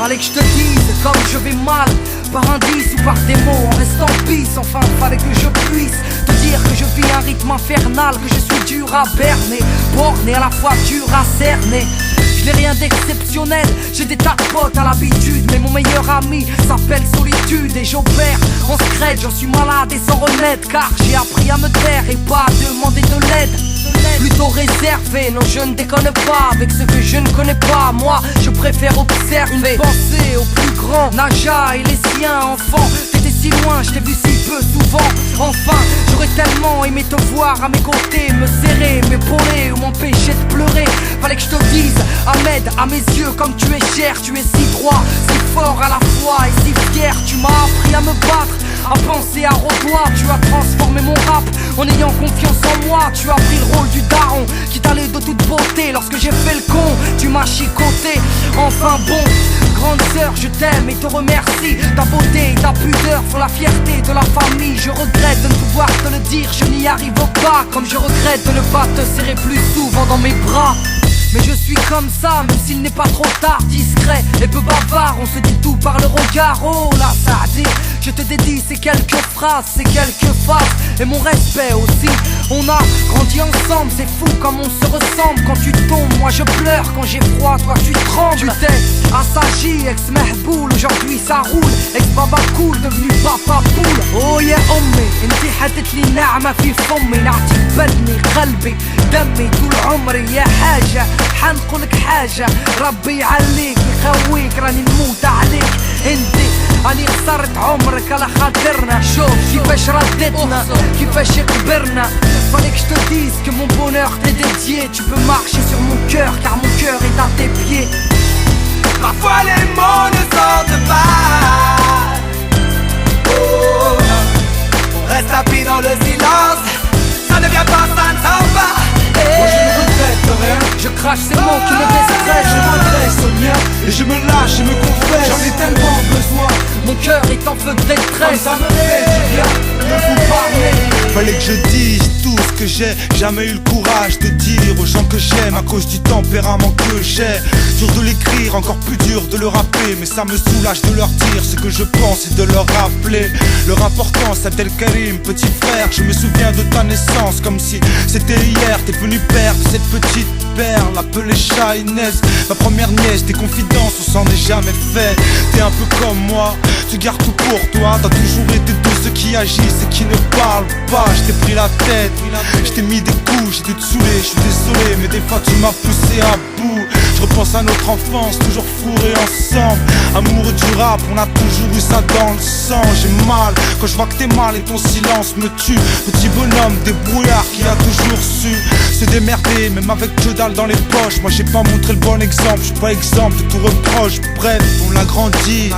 Fallait que je te dise comme je vais mal, par indice ou par des mots, en restant pisse. Enfin fallait que je puisse te dire que je vis un rythme infernal, que je suis dur à berner, borné à la fois dur à cerner. Je n'ai rien d'exceptionnel, j'ai des tas de potes à l'habitude, mais mon meilleur ami s'appelle solitude. Et j'opère en secret, j'en suis malade et sans remettre, car j'ai appris à me taire et pas à demander de l'aide. Plutôt réservé, non je ne déconne pas avec ce que je ne connais pas. Moi je préfère observer, penser aux plus grands, Naja et les siens. Enfant, t'étais si loin, je t'ai vu si peu souvent. Enfin, j'aurais tellement aimé te voir à mes côtés, me serrer, m'épauler ou m'empêcher de pleurer. Fallait que je te dise, Ahmed, à mes yeux comme tu es cher. Tu es si droit, si fort à la fois et si fier. Tu m'as appris à me battre, à penser à revoir. Tu as transformé mon rap en ayant confiance en moi. Tu as pris le rôle du daron qui t'allait de toute beauté. Lorsque j'ai fait le con, tu m'as chicoté. Enfin bon, grande sœur, je t'aime et te remercie. Ta beauté et ta pudeur font la fierté de la famille. Je regrette de ne pouvoir te le dire, je n'y arrive pas. Comme je regrette de ne pas te serrer plus souvent dans mes bras. Mais je suis comme ça, même s'il n'est pas trop tard. Discret et peu bavard, on se dit tout par le regard. Oh là ça a dit, je te dédie ces quelques phrases, ces quelques phases et mon respect aussi. On a grandi ensemble, c'est fou comme on se ressemble. Quand tu tombes, moi je pleure, quand j'ai froid, toi tu trembles. Tu t'es assagi, ex-Mehboul, aujourd'hui ça roule. Ex-Baba Cool, devenu Papa Poule. Oh yeah أمي انتي حدت لي نعمة في فمي، نعطيك بدني قلبي دمي طول عمري يا حاجة. حنقولك حاجة، ربي يعليك يخويك، راني نموت عليك انتي. راني خسرت عمرك على خاطرنا، شوف كيفاش ردتنا، كيفاش كبرنا. Fallait que je te dise que mon bonheur t'est dédié. Tu peux marcher sur mon cœur car mon cœur est à tes pieds. Parfois les mots ne sortent pas. Oh, on reste appris dans le silence. Ça ne vient pas, ça ne sort pas. Moi je ne regrette rien, Je crache ces mots qui me déstressent. je m'adresse au mien et je me lâche et me confesse. J'en ai tellement besoin, Mon cœur est en feu de comme détresse. ça me fait du bien de vous parler. Fallait que je dise tout ce que j'ai jamais eu le courage de dire aux gens que j'aime à cause du tempérament que j'ai. Dur de l'écrire, encore plus dur de le rapper, mais ça me soulage de leur dire ce que je pense et de leur rappeler leur importance. Abdel Karim, petit frère, je me souviens de ta naissance comme si c'était hier. T'es venu père de cette petite perle appelée Shainez, ma première nièce. Des confidences, on s'en est jamais fait. T'es un peu comme moi, tu gardes tout pour toi. T'as toujours été de ceux qui agissent et qui ne parlent pas. Je t'ai pris la tête, je t'ai mis des coups, j'étais te saoulé, je suis désolé, mais des fois tu m'as poussé à bout. Je repense à notre enfance, toujours fourrés ensemble. Amoureux du rap, on a toujours eu ça dans le sang. J'ai mal quand je vois que t'es mal et ton silence me tue. Petit bonhomme débrouillard qui a toujours su se démerder, même avec que dalle dans les poches. Moi j'ai pas montré le bon exemple, je suis pas exemple de tout reproche. Bref, on l'a grandi,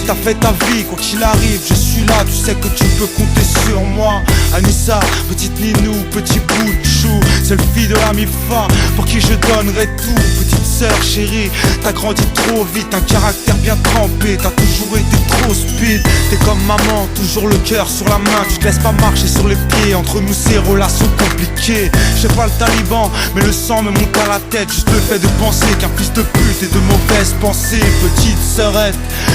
t'as fait ta vie, quoi qu'il arrive, je suis là, tu sais que tu peux compter sur moi. Anissa, petite Ninou, petit bout de chou, seule fille de la MIFA, pour qui je donnerai tout. Petite sœur chérie, t'as grandi trop vite, un caractère bien trempé, t'as toujours été trop speed. T'es comme maman, toujours le cœur sur la main, tu te laisses pas marcher sur les pieds. Entre nous ces relations compliquées, je sais pas le taliban, mais le sang me monte à la tête. Juste le fait de penser qu'un fils de pute est de mauvaises pensées. Petite sœurette,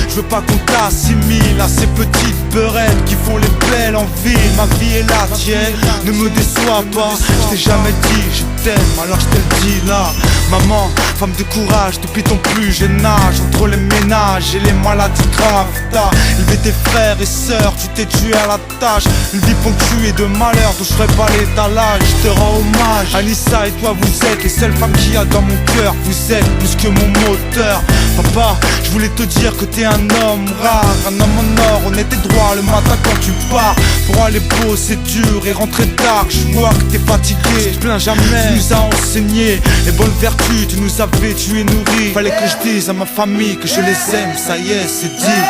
je veux pas qu'on t'assimile à ces petites beurettes qui font les belles en ville. Ma vie est la tienne, ne me déçois pas. Je t'ai jamais dit je t'aime, alors je te le dis là. Maman, femme de courage depuis ton plus jeune âge. Entre les ménages et les maladies graves, t'as élevé tes frères et sœurs, tu t'es tué à la tâche. Une vie ponctuée de malheur dont je ferai pas l'étalage. Je te rends hommage, Anissa et toi vous êtes les seules femmes qu'il y a dans mon cœur. Vous êtes plus que mon moteur. Papa, je voulais te dire que t'es un homme rare, un homme en or, honnête et droit le matin quand tu pars. Pour aller bosser dur et rentrer tard, je vois que t'es fatigué, je te plains jamais. Tu nous as enseigné les bonnes vertus, tu nous as vêtus et nourris. Fallait que je dise à ma famille que je les aime, ça y est, c'est dit.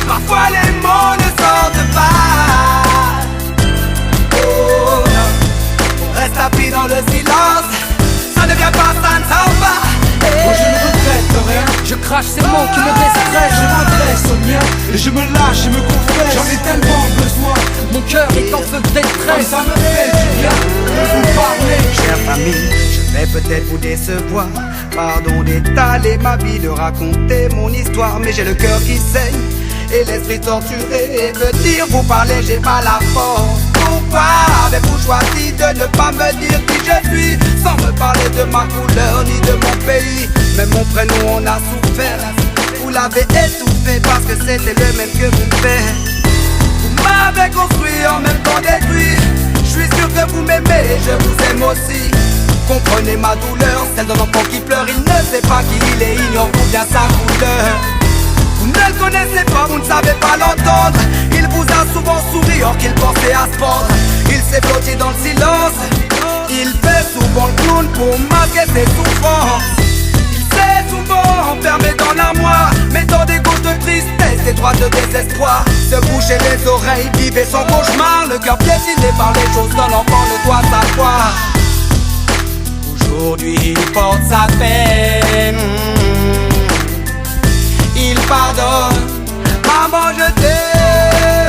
Parfois les mots ne sortent pas. Oh, on reste appris dans le silence. Ça ne vient pas, ça ne sort pas. Moi je ne regrette rien, Je crache ces mots qui me je déstressent. m'adresse au mien et je me lâche et me confesse. J'en ai tellement besoin, Mon cœur est en feu de comme détresse. ça me fait du bien de vous parler. Chère famille, je vais peut-être vous décevoir. pardon d'étaler ma vie, de raconter mon histoire, mais j'ai le cœur qui saigne et l'esprit torturé. Et venir vous parler, j'ai pas la force. Pourquoi avez-vous choisi de ne pas me dire qui je suis, sans me parler de ma couleur ni de mon pays? Même mon prénom on a souffert, vous l'avez étouffé parce que c'était le même que vous faites. Vous m'avez construit en même temps détruit. Je suis sûr que vous m'aimez, je vous aime aussi. Comprenez ma douleur, celle d'un enfant qui pleure. Il ne sait pas qui il est, ignore bien sa couleur. Vous ne le connaissez pas, vous ne savez pas l'entendre. Il vous a souvent souri or qu'il pensait à se pendre. Il s'est blotti dans le silence. Il fait souvent le clown pour masquer ses souffrances. Il s'est souvent enfermé dans l'armoire, mettant des gouttes de tristesse, des droits de désespoir. Se boucher les oreilles, vivre son cauchemar. Le cœur piétiné par les choses qu'un enfant ne doit savoir. Aujourd'hui il porte sa peine, il pardonne. Maman je t'aime.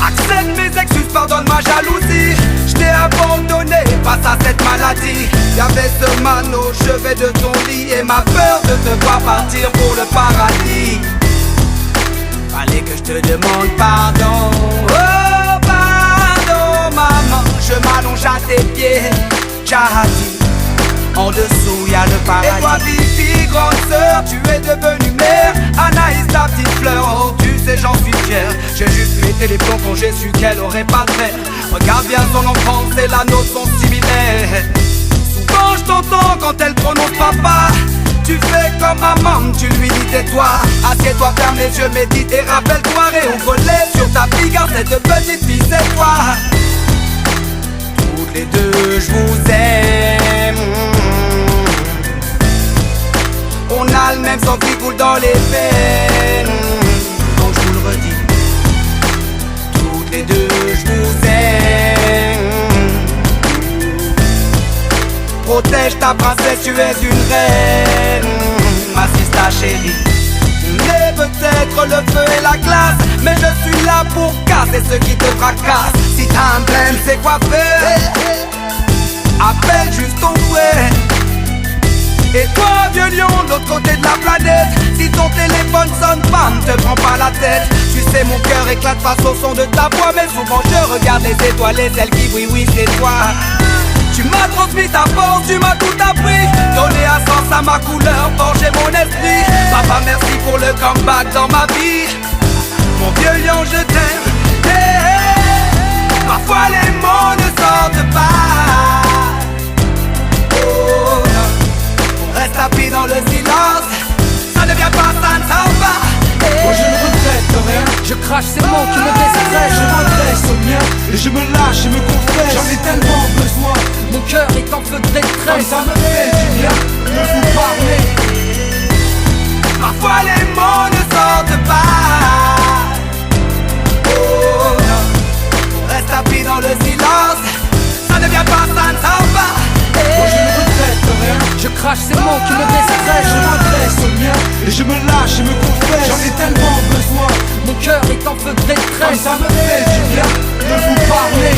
Accepte mes excuses, pardonne ma jalousie. Je t'ai abandonné face à cette maladie. Y'avait ce man au chevet de ton lit et ma peur de te voir partir pour le paradis. Fallait que je te demande pardon. Oh pardon maman, je m'allonge à tes pieds. Jahati, en dessous y'a le paradis. Et toi Vivi, grande sœur, tu es devenue mère. Anaïs ta petite fleur, oh tu sais j'en suis fier. J'ai juste pété les plombs quand j'ai su qu'elle aurait pas de frère. Regarde bien son enfance et la nôtre sont similaires. Souvent je t'entends quand elle prononce papa. Tu fais comme maman, tu lui dis tais-toi. Assieds-toi, ferme les yeux, médite et rappelle-toi. Réouvre-les sur ta fille, car cette petite fille c'est toi. Toutes les deux je vous aime. On a le même sang qui coule dans les veines. Donc je vous le redis, toutes les deux je vous aime. Protège ta princesse, tu es une reine. Ma sista chérie, on est peut-être le feu et la glace, mais je suis là pour casser ce qui te fracasse. Si t'as un blême, c'est quoi faire? Appelle juste ton fouet. Et toi vieux lion de l'autre côté de la planète, si ton téléphone sonne pas, ne te prends pas la tête. Tu sais mon cœur éclate face au son de ta voix, mais souvent je regarde les étoiles et celles qui brillent, oui c'est toi. Tu m'as transmis ta force, tu m'as tout appris. Donné un sens à ma couleur, forgé mon esprit. Papa merci pour le comeback dans ma vie. Mon vieux lion je t'aime, hey. Parfois les mots ne sortent pas. Oh non, on reste tapis dans le silence. Ça ne vient pas, ça ne s'en va. Moi je ne regrette rien. Je crache ces mots qui me déstressent. Je m'adresse au mien et je me lâche et me confesse. J'en ai tellement besoin. Mon cœur est en feu de Comme détresse. ça me fait du bien de vous parler. Parfois les mots ne sortent pas. Oh non, on reste tapis dans le silence. Ça ne vient pas, ça ne s'en va. Moi je ne regrette rien. Je crache ces mots qui me déstressent. Je m'adresse au mien et je me lâche et me confesse. J'en ai tellement besoin. Mon cœur est en feu de Comme détresse. ça me fait du bien de vous parler.